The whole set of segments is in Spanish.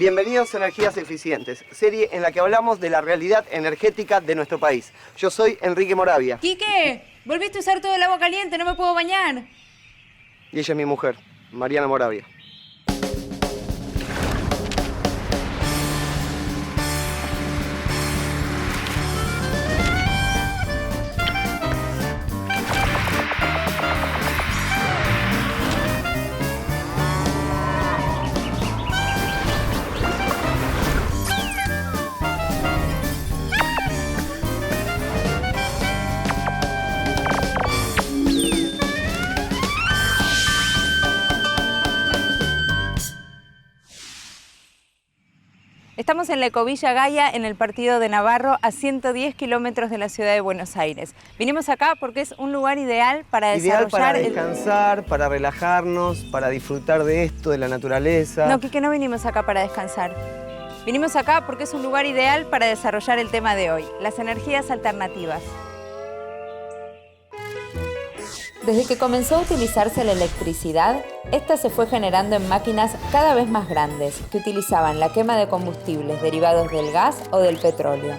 Bienvenidos a Energías Eficientes, serie en la que hablamos de la realidad energética de nuestro país. Yo soy Enrique Moravia. ¡Quique! Volviste a usar todo el agua caliente, no me puedo bañar. Y ella es mi mujer, Mariana Moravia. Estamos en la Ecovilla Gaia, en el partido de Navarro, a 110 kilómetros de la ciudad de Buenos Aires. Vinimos acá porque es un lugar ideal para desarrollar... Ideal para descansar, para relajarnos, para disfrutar de esto, de la naturaleza. No, Quique, no vinimos acá para descansar. Vinimos acá porque es un lugar ideal para desarrollar el tema de hoy, las energías alternativas. Desde que comenzó a utilizarse la electricidad, esta se fue generando en máquinas cada vez más grandes que utilizaban la quema de combustibles derivados del gas o del petróleo.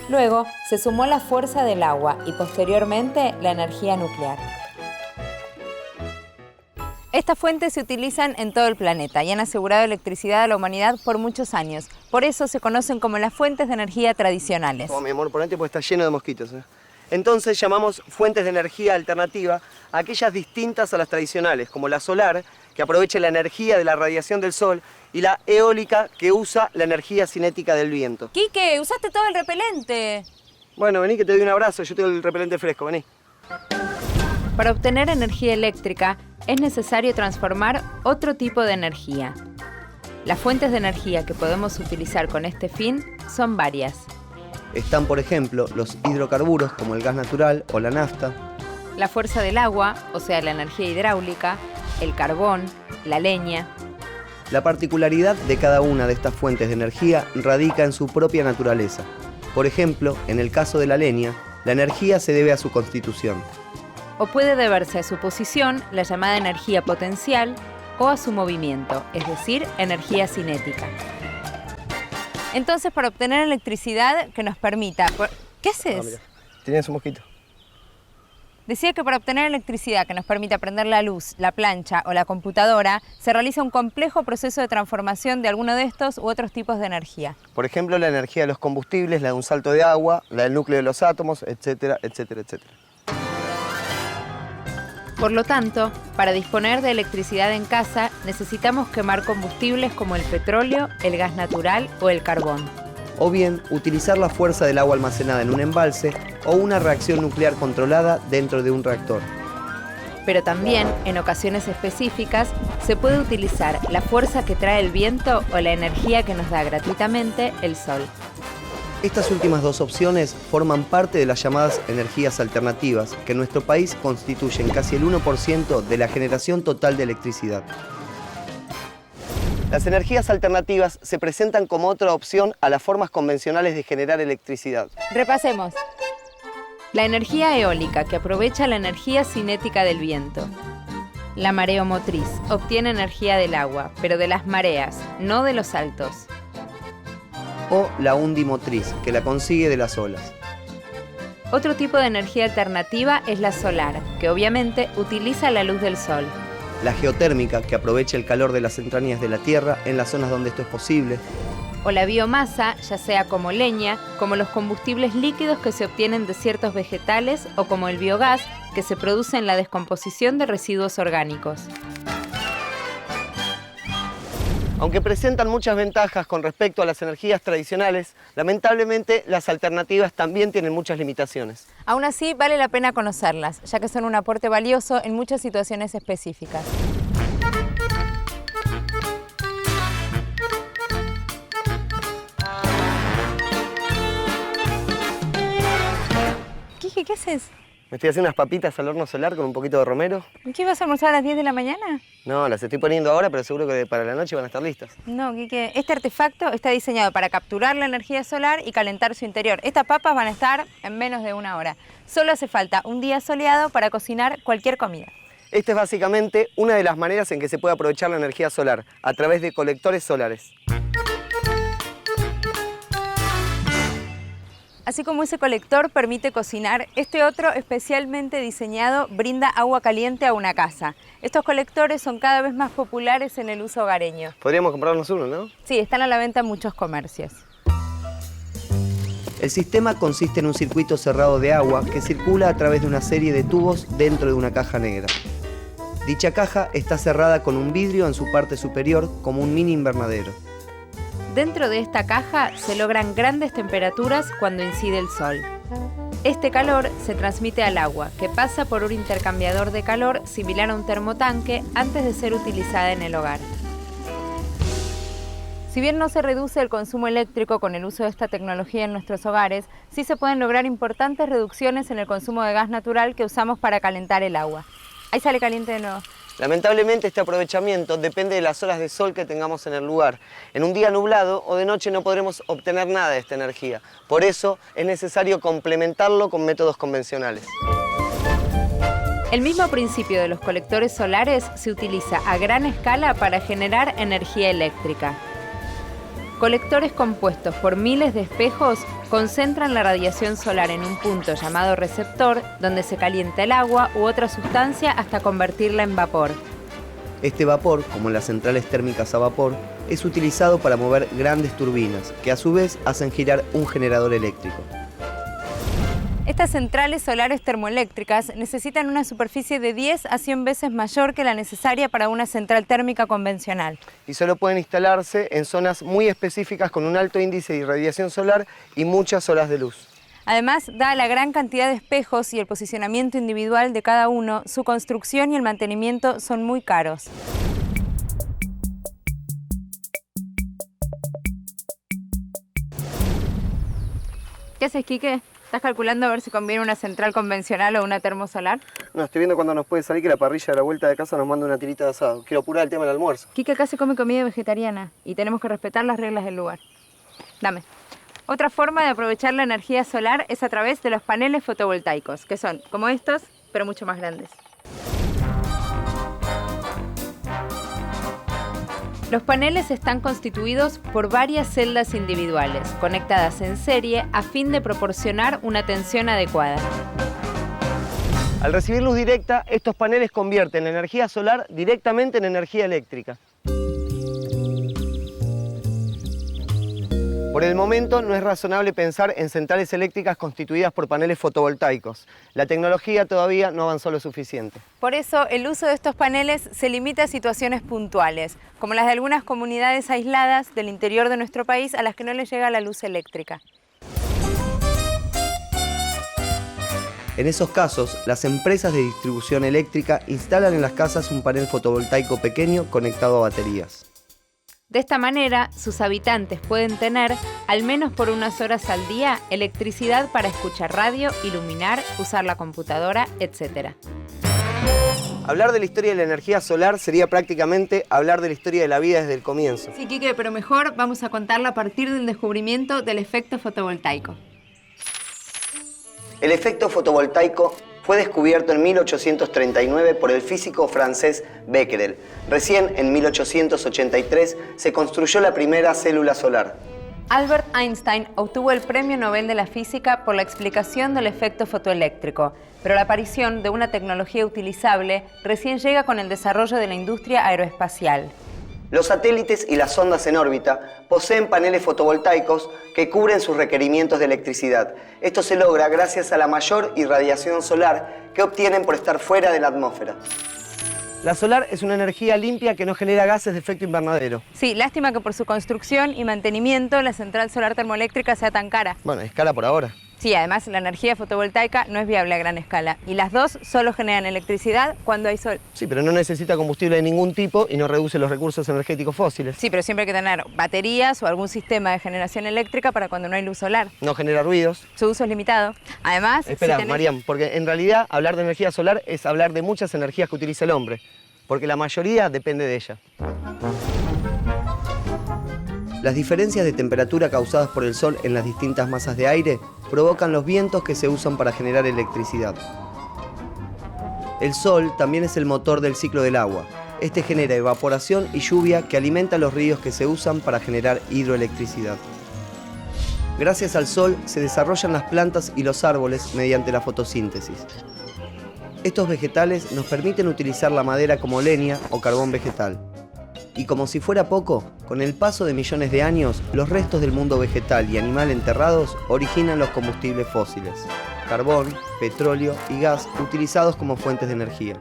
Luego se sumó la fuerza del agua y posteriormente la energía nuclear. Estas fuentes se utilizan en todo el planeta y han asegurado electricidad a la humanidad por muchos años. Por eso se conocen como las fuentes de energía tradicionales. Oh, mi amor, ponete porque está lleno de mosquitos, ¿eh? Entonces llamamos fuentes de energía alternativa a aquellas distintas a las tradicionales, como la solar, que aprovecha la energía de la radiación del sol, y la eólica, que usa la energía cinética del viento. ¡Quique, usaste todo el repelente! Bueno, vení que te doy un abrazo, yo tengo el repelente fresco, vení. Para obtener energía eléctrica es necesario transformar otro tipo de energía. Las fuentes de energía que podemos utilizar con este fin son varias. Están, por ejemplo, los hidrocarburos como el gas natural o la nafta. La fuerza del agua, o sea, la energía hidráulica, el carbón, la leña. La particularidad de cada una de estas fuentes de energía radica en su propia naturaleza. Por ejemplo, en el caso de la leña, la energía se debe a su constitución. O puede deberse a su posición, la llamada energía potencial, o a su movimiento, es decir, energía cinética. Entonces, para obtener electricidad que nos permita... ¿Qué haces? Mira, tienes un mosquito. Decía que para obtener electricidad que nos permita prender la luz, la plancha o la computadora, se realiza un complejo proceso de transformación de alguno de estos u otros tipos de energía. Por ejemplo, la energía de los combustibles, la de un salto de agua, la del núcleo de los átomos, etcétera, etcétera, etcétera. Por lo tanto, para disponer de electricidad en casa, necesitamos quemar combustibles como el petróleo, el gas natural o el carbón. O bien, utilizar la fuerza del agua almacenada en un embalse o una reacción nuclear controlada dentro de un reactor. Pero también, en ocasiones específicas, se puede utilizar la fuerza que trae el viento o la energía que nos da gratuitamente el sol. Estas últimas dos opciones forman parte de las llamadas energías alternativas, que en nuestro país constituyen casi el 1% de la generación total de electricidad. Las energías alternativas se presentan como otra opción a las formas convencionales de generar electricidad. Repasemos. La energía eólica, que aprovecha la energía cinética del viento. La mareomotriz obtiene energía del agua, pero de las mareas, no de los saltos. O la undimotriz, que la consigue de las olas. Otro tipo de energía alternativa es la solar, que obviamente utiliza la luz del sol. La geotérmica, que aprovecha el calor de las entrañas de la tierra en las zonas donde esto es posible. O la biomasa, ya sea como leña, como los combustibles líquidos que se obtienen de ciertos vegetales o como el biogás, que se produce en la descomposición de residuos orgánicos. Aunque presentan muchas ventajas con respecto a las energías tradicionales, lamentablemente las alternativas también tienen muchas limitaciones. Aún así, vale la pena conocerlas, ya que son un aporte valioso en muchas situaciones específicas. ¿Qué haces? Me estoy haciendo unas papitas al horno solar con un poquito de romero. ¿Qué vas a almorzar a las 10 de la mañana? No, las estoy poniendo ahora, pero seguro que para la noche van a estar listas. No, Quique, este artefacto está diseñado para capturar la energía solar y calentar su interior. Estas papas van a estar en menos de 1 hora. Solo hace falta un día soleado para cocinar cualquier comida. Esta es básicamente una de las maneras en que se puede aprovechar la energía solar, a través de colectores solares. Así como ese colector permite cocinar, este otro especialmente diseñado brinda agua caliente a una casa. Estos colectores son cada vez más populares en el uso hogareño. Podríamos comprarnos uno, ¿no? Sí, están a la venta en muchos comercios. El sistema consiste en un circuito cerrado de agua que circula a través de una serie de tubos dentro de una caja negra. Dicha caja está cerrada con un vidrio en su parte superior como un mini invernadero. Dentro de esta caja se logran grandes temperaturas cuando incide el sol. Este calor se transmite al agua, que pasa por un intercambiador de calor similar a un termotanque antes de ser utilizada en el hogar. Si bien no se reduce el consumo eléctrico con el uso de esta tecnología en nuestros hogares, sí se pueden lograr importantes reducciones en el consumo de gas natural que usamos para calentar el agua. Ahí sale caliente de nuevo. Lamentablemente este aprovechamiento depende de las horas de sol que tengamos en el lugar. En un día nublado o de noche no podremos obtener nada de esta energía. Por eso es necesario complementarlo con métodos convencionales. El mismo principio de los colectores solares se utiliza a gran escala para generar energía eléctrica. Colectores compuestos por miles de espejos concentran la radiación solar en un punto llamado receptor, donde se calienta el agua u otra sustancia hasta convertirla en vapor. Este vapor, como en las centrales térmicas a vapor, es utilizado para mover grandes turbinas, que a su vez hacen girar un generador eléctrico. Estas centrales solares termoeléctricas necesitan una superficie de 10 a 100 veces mayor que la necesaria para una central térmica convencional. Y solo pueden instalarse en zonas muy específicas con un alto índice de irradiación solar y muchas horas de luz. Además, dada la gran cantidad de espejos y el posicionamiento individual de cada uno, su construcción y el mantenimiento son muy caros. ¿Qué haces, Quique? ¿Estás calculando a ver si conviene una central convencional o una termosolar? No, estoy viendo cuándo nos puede salir que la parrilla de la vuelta de casa nos manda una tirita de asado. Quiero apurar el tema del almuerzo. Quique acá se come comida vegetariana y tenemos que respetar las reglas del lugar. Dame. Otra forma de aprovechar la energía solar es a través de los paneles fotovoltaicos, que son como estos, pero mucho más grandes. Los paneles están constituidos por varias celdas individuales, conectadas en serie a fin de proporcionar una tensión adecuada. Al recibir luz directa, estos paneles convierten la energía solar directamente en energía eléctrica. Por el momento no es razonable pensar en centrales eléctricas constituidas por paneles fotovoltaicos. La tecnología todavía no avanzó lo suficiente. Por eso el uso de estos paneles se limita a situaciones puntuales, como las de algunas comunidades aisladas del interior de nuestro país a las que no les llega la luz eléctrica. En esos casos, las empresas de distribución eléctrica instalan en las casas un panel fotovoltaico pequeño conectado a baterías. De esta manera, sus habitantes pueden tener, al menos por unas horas al día, electricidad para escuchar radio, iluminar, usar la computadora, etc. Hablar de la historia de la energía solar sería prácticamente hablar de la historia de la vida desde el comienzo. Sí, Quique, pero mejor vamos a contarla a partir del descubrimiento del efecto fotovoltaico. El efecto fotovoltaico fue descubierto en 1839 por el físico francés Becquerel. Recién en 1883 se construyó la primera célula solar. Albert Einstein obtuvo el Premio Nobel de la Física por la explicación del efecto fotoeléctrico, pero la aparición de una tecnología utilizable recién llega con el desarrollo de la industria aeroespacial. Los satélites y las sondas en órbita poseen paneles fotovoltaicos que cubren sus requerimientos de electricidad. Esto se logra gracias a la mayor irradiación solar que obtienen por estar fuera de la atmósfera. La solar es una energía limpia que no genera gases de efecto invernadero. Sí, lástima que por su construcción y mantenimiento la central solar termoeléctrica sea tan cara. Bueno, es cara por ahora. Sí, además la energía fotovoltaica no es viable a gran escala y las dos solo generan electricidad cuando hay sol. Sí, pero no necesita combustible de ningún tipo y no reduce los recursos energéticos fósiles. Sí, pero siempre hay que tener baterías o algún sistema de generación eléctrica para cuando no hay luz solar. No genera ruidos. Su uso es limitado. Además... Espera, Mariam, porque en realidad hablar de energía solar es hablar de muchas energías que utiliza el hombre, porque la mayoría depende de ella. Las diferencias de temperatura causadas por el sol en las distintas masas de aire provocan los vientos que se usan para generar electricidad. El sol también es el motor del ciclo del agua. Este genera evaporación y lluvia que alimenta los ríos que se usan para generar hidroelectricidad. Gracias al sol se desarrollan las plantas y los árboles mediante la fotosíntesis. Estos vegetales nos permiten utilizar la madera como leña o carbón vegetal. Y como si fuera poco, con el paso de millones de años, los restos del mundo vegetal y animal enterrados originan los combustibles fósiles: carbón, petróleo y gas utilizados como fuentes de energía.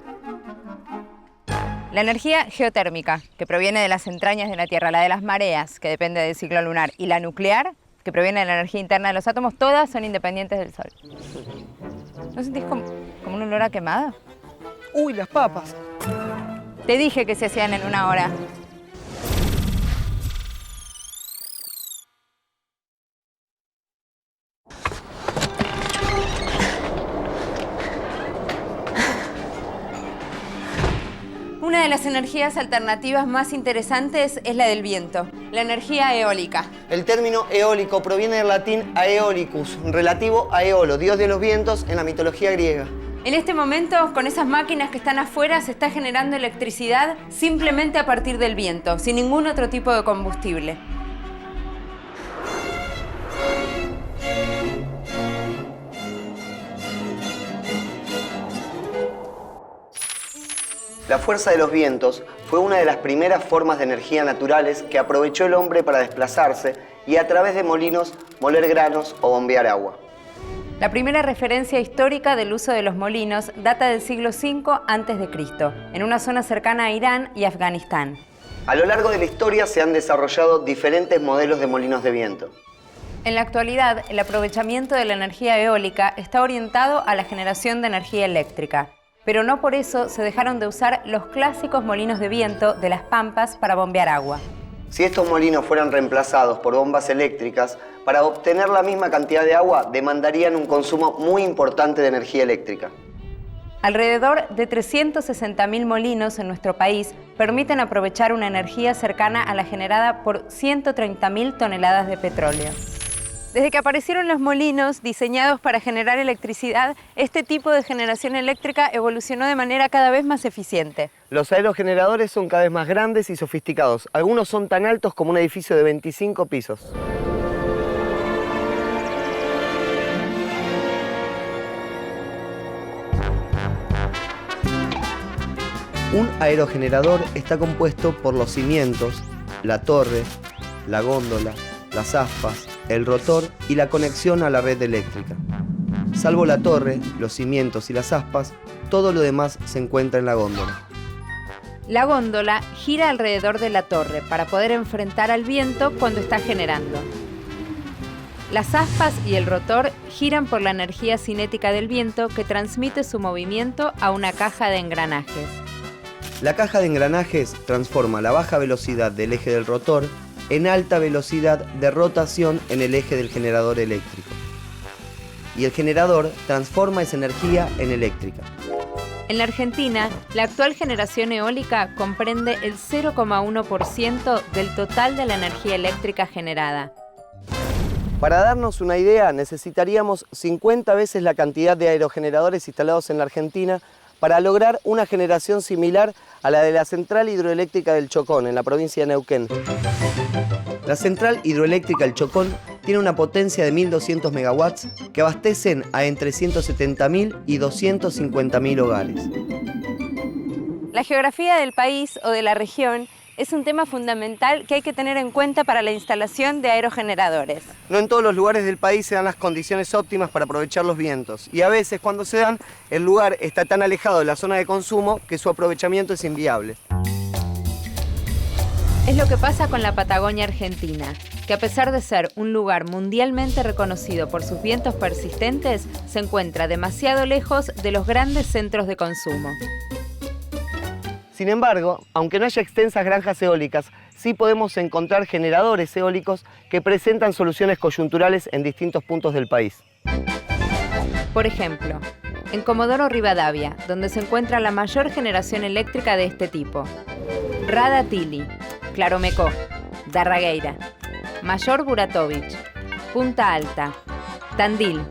La energía geotérmica, que proviene de las entrañas de la Tierra, la de las mareas, que depende del ciclo lunar, y la nuclear, que proviene de la energía interna de los átomos, todas son independientes del Sol. ¿No sentís como un olor a quemada? ¡Uy, las papas! Te dije que se hacían en 1 hora. Una de las energías alternativas más interesantes es la del viento, la energía eólica. El término eólico proviene del latín aeolicus, relativo a Eolo, dios de los vientos en la mitología griega. En este momento, con esas máquinas que están afuera, se está generando electricidad simplemente a partir del viento, sin ningún otro tipo de combustible. La fuerza de los vientos fue una de las primeras formas de energía naturales que aprovechó el hombre para desplazarse y a través de molinos moler granos o bombear agua. La primera referencia histórica del uso de los molinos data del siglo V a.C., en una zona cercana a Irán y Afganistán. A lo largo de la historia se han desarrollado diferentes modelos de molinos de viento. En la actualidad, el aprovechamiento de la energía eólica está orientado a la generación de energía eléctrica. Pero no por eso se dejaron de usar los clásicos molinos de viento de las pampas para bombear agua. Si estos molinos fueran reemplazados por bombas eléctricas, para obtener la misma cantidad de agua demandarían un consumo muy importante de energía eléctrica. Alrededor de 360.000 molinos en nuestro país permiten aprovechar una energía cercana a la generada por 130.000 toneladas de petróleo. Desde que aparecieron los molinos diseñados para generar electricidad, este tipo de generación eléctrica evolucionó de manera cada vez más eficiente. Los aerogeneradores son cada vez más grandes y sofisticados. Algunos son tan altos como un edificio de 25 pisos. Un aerogenerador está compuesto por los cimientos, la torre, la góndola, las aspas, el rotor y la conexión a la red eléctrica. Salvo la torre, los cimientos y las aspas, todo lo demás se encuentra en la góndola. La góndola gira alrededor de la torre para poder enfrentar al viento cuando está generando. Las aspas y el rotor giran por la energía cinética del viento que transmite su movimiento a una caja de engranajes. La caja de engranajes transforma la baja velocidad del eje del rotor en alta velocidad de rotación en el eje del generador eléctrico. Y el generador transforma esa energía en eléctrica. En la Argentina, la actual generación eólica comprende el 0,1% del total de la energía eléctrica generada. Para darnos una idea, necesitaríamos 50 veces la cantidad de aerogeneradores instalados en la Argentina para lograr una generación similar a la de la Central Hidroeléctrica del Chocón, en la provincia de Neuquén. La Central Hidroeléctrica del Chocón tiene una potencia de 1.200 megawatts que abastecen a entre 170.000 y 250.000 hogares. La geografía del país o de la región es un tema fundamental que hay que tener en cuenta para la instalación de aerogeneradores. No en todos los lugares del país se dan las condiciones óptimas para aprovechar los vientos. Y a veces, cuando se dan, el lugar está tan alejado de la zona de consumo que su aprovechamiento es inviable. Es lo que pasa con la Patagonia Argentina, que a pesar de ser un lugar mundialmente reconocido por sus vientos persistentes, se encuentra demasiado lejos de los grandes centros de consumo. Sin embargo, aunque no haya extensas granjas eólicas, sí podemos encontrar generadores eólicos que presentan soluciones coyunturales en distintos puntos del país. Por ejemplo, en Comodoro Rivadavia, donde se encuentra la mayor generación eléctrica de este tipo. Radatili, Claromecó, Darragueira, Mayor Buratovich, Punta Alta, Tandil,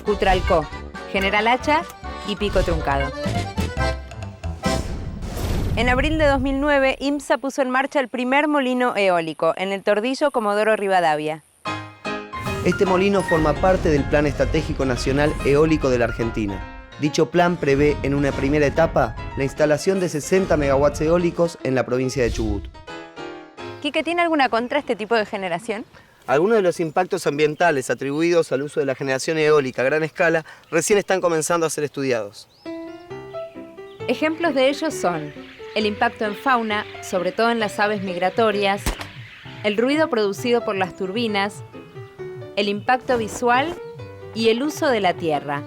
Cutralcó, General Hacha y Pico Truncado. En abril de 2009, IMSA puso en marcha el primer molino eólico en el Tordillo Comodoro Rivadavia. Este molino forma parte del Plan Estratégico Nacional Eólico de la Argentina. Dicho plan prevé en una primera etapa la instalación de 60 megawatts eólicos en la provincia de Chubut. ¿Quique, tiene alguna contra este tipo de generación? Algunos de los impactos ambientales atribuidos al uso de la generación eólica a gran escala recién están comenzando a ser estudiados. Ejemplos de ellos son el impacto en fauna, sobre todo en las aves migratorias, el ruido producido por las turbinas, el impacto visual y el uso de la tierra.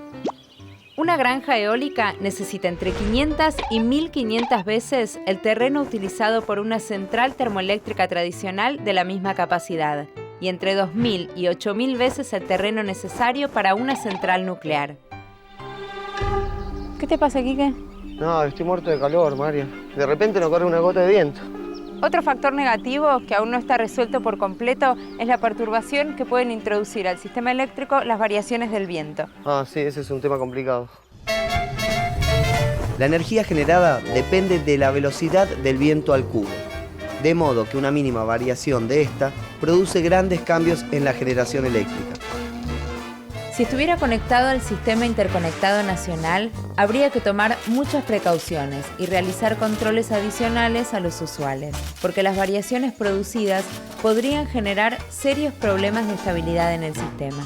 Una granja eólica necesita entre 500 y 1500 veces el terreno utilizado por una central termoeléctrica tradicional de la misma capacidad y entre 2000 y 8000 veces el terreno necesario para una central nuclear. ¿Qué te pasa, Quique? No, estoy muerto de calor, María. De repente no corre una gota de viento. Otro factor negativo que aún no está resuelto por completo es la perturbación que pueden introducir al sistema eléctrico las variaciones del viento. Ah, sí, ese es un tema complicado. La energía generada depende de la velocidad del viento al cubo, de modo que una mínima variación de esta produce grandes cambios en la generación eléctrica. Si estuviera conectado al Sistema Interconectado Nacional, habría que tomar muchas precauciones y realizar controles adicionales a los usuales, porque las variaciones producidas podrían generar serios problemas de estabilidad en el sistema.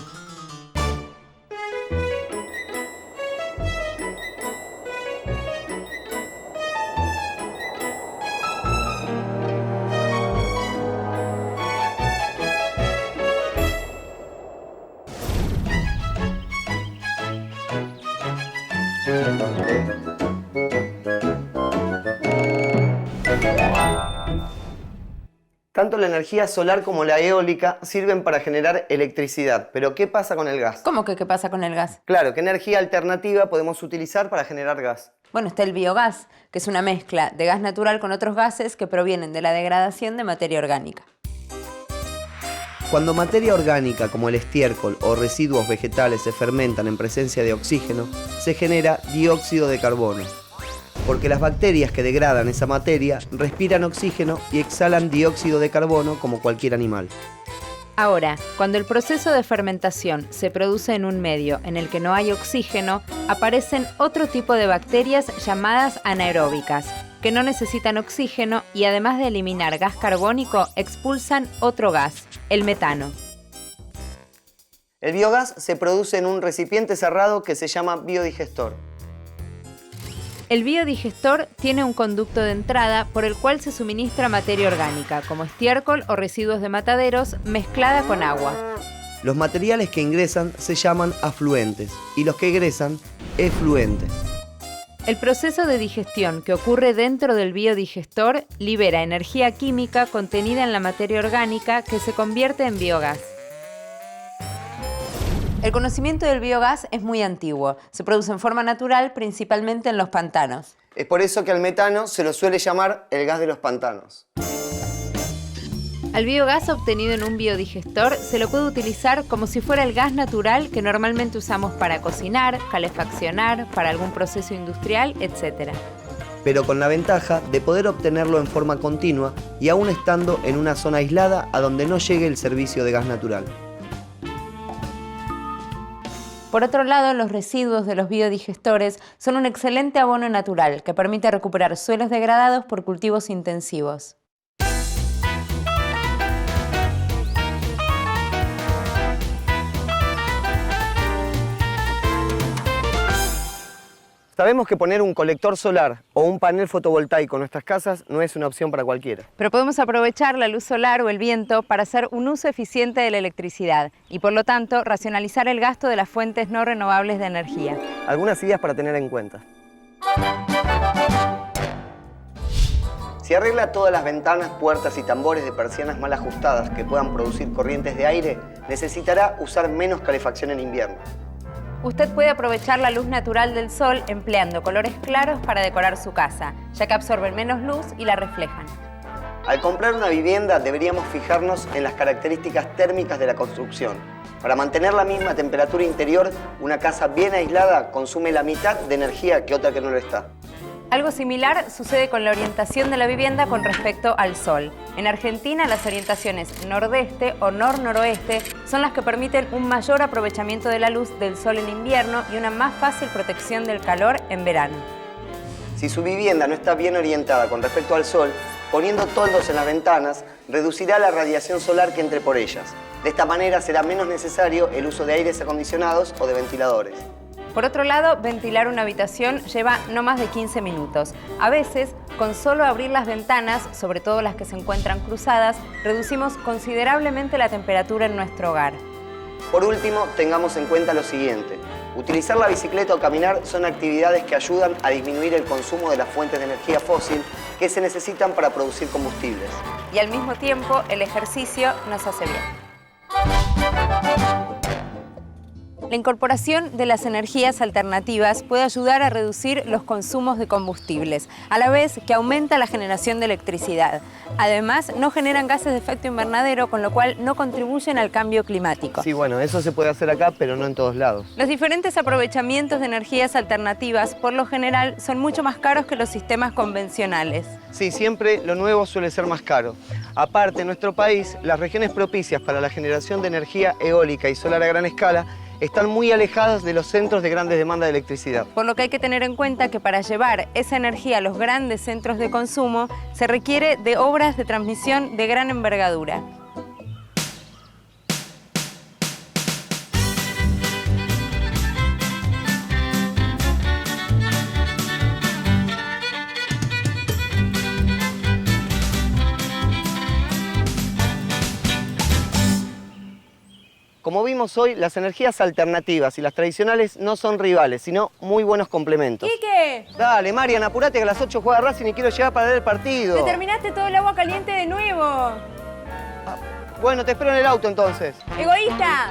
Tanto la energía solar como la eólica sirven para generar electricidad. Pero ¿qué pasa con el gas? ¿Cómo que qué pasa con el gas? Claro, ¿qué energía alternativa podemos utilizar para generar gas? Bueno, está el biogás, que es una mezcla de gas natural con otros gases que provienen de la degradación de materia orgánica. Cuando materia orgánica como el estiércol o residuos vegetales se fermentan en presencia de oxígeno, se genera dióxido de carbono, porque las bacterias que degradan esa materia respiran oxígeno y exhalan dióxido de carbono como cualquier animal. Ahora, cuando el proceso de fermentación se produce en un medio en el que no hay oxígeno, aparecen otro tipo de bacterias llamadas anaeróbicas, que no necesitan oxígeno y además de eliminar gas carbónico, expulsan otro gas, el metano. El biogás se produce en un recipiente cerrado que se llama biodigestor. El biodigestor tiene un conducto de entrada por el cual se suministra materia orgánica, como estiércol o residuos de mataderos, mezclada con agua. Los materiales que ingresan se llaman afluentes y los que egresan, efluentes. El proceso de digestión que ocurre dentro del biodigestor libera energía química contenida en la materia orgánica que se convierte en biogás. El conocimiento del biogás es muy antiguo. Se produce en forma natural, principalmente en los pantanos. Es por eso que al metano se lo suele llamar el gas de los pantanos. Al biogás obtenido en un biodigestor se lo puede utilizar como si fuera el gas natural que normalmente usamos para cocinar, calefaccionar, para algún proceso industrial, etc. Pero con la ventaja de poder obtenerlo en forma continua y aún estando en una zona aislada a donde no llegue el servicio de gas natural. Por otro lado, los residuos de los biodigestores son un excelente abono natural que permite recuperar suelos degradados por cultivos intensivos. Sabemos que poner un colector solar o un panel fotovoltaico en nuestras casas no es una opción para cualquiera. Pero podemos aprovechar la luz solar o el viento para hacer un uso eficiente de la electricidad y, por lo tanto, racionalizar el gasto de las fuentes no renovables de energía. Algunas ideas para tener en cuenta. Si arregla todas las ventanas, puertas y tambores de persianas mal ajustadas que puedan producir corrientes de aire, necesitará usar menos calefacción en invierno. Usted puede aprovechar la luz natural del sol empleando colores claros para decorar su casa, ya que absorben menos luz y la reflejan. Al comprar una vivienda deberíamos fijarnos en las características térmicas de la construcción. Para mantener la misma temperatura interior, una casa bien aislada consume la mitad de energía que otra que no lo está. Algo similar sucede con la orientación de la vivienda con respecto al sol. En Argentina, las orientaciones nordeste o nor-noroeste son las que permiten un mayor aprovechamiento de la luz del sol en invierno y una más fácil protección del calor en verano. Si su vivienda no está bien orientada con respecto al sol, poniendo toldos en las ventanas, reducirá la radiación solar que entre por ellas. De esta manera será menos necesario el uso de aires acondicionados o de ventiladores. Por otro lado, ventilar una habitación lleva no más de 15 minutos. A veces, con solo abrir las ventanas, sobre todo las que se encuentran cruzadas, reducimos considerablemente la temperatura en nuestro hogar. Por último, tengamos en cuenta lo siguiente. Utilizar la bicicleta o caminar son actividades que ayudan a disminuir el consumo de las fuentes de energía fósil que se necesitan para producir combustibles. Y al mismo tiempo, el ejercicio nos hace bien. La incorporación de las energías alternativas puede ayudar a reducir los consumos de combustibles, a la vez que aumenta la generación de electricidad. Además, no generan gases de efecto invernadero, con lo cual no contribuyen al cambio climático. Sí, bueno, eso se puede hacer acá, pero no en todos lados. Los diferentes aprovechamientos de energías alternativas, por lo general, son mucho más caros que los sistemas convencionales. Sí, siempre lo nuevo suele ser más caro. Aparte, en nuestro país, las regiones propicias para la generación de energía eólica y solar a gran escala están muy alejadas de los centros de grandes demandas de electricidad. Por lo que hay que tener en cuenta que para llevar esa energía a los grandes centros de consumo se requiere de obras de transmisión de gran envergadura. Como vimos hoy, las energías alternativas y las tradicionales no son rivales, sino muy buenos complementos. ¡Quique! Dale, Marian, apurate que a las 8 juega Racing y quiero llegar para ver el partido. ¡Te terminaste todo el agua caliente de nuevo! Bueno, te espero en el auto entonces. ¡Egoísta!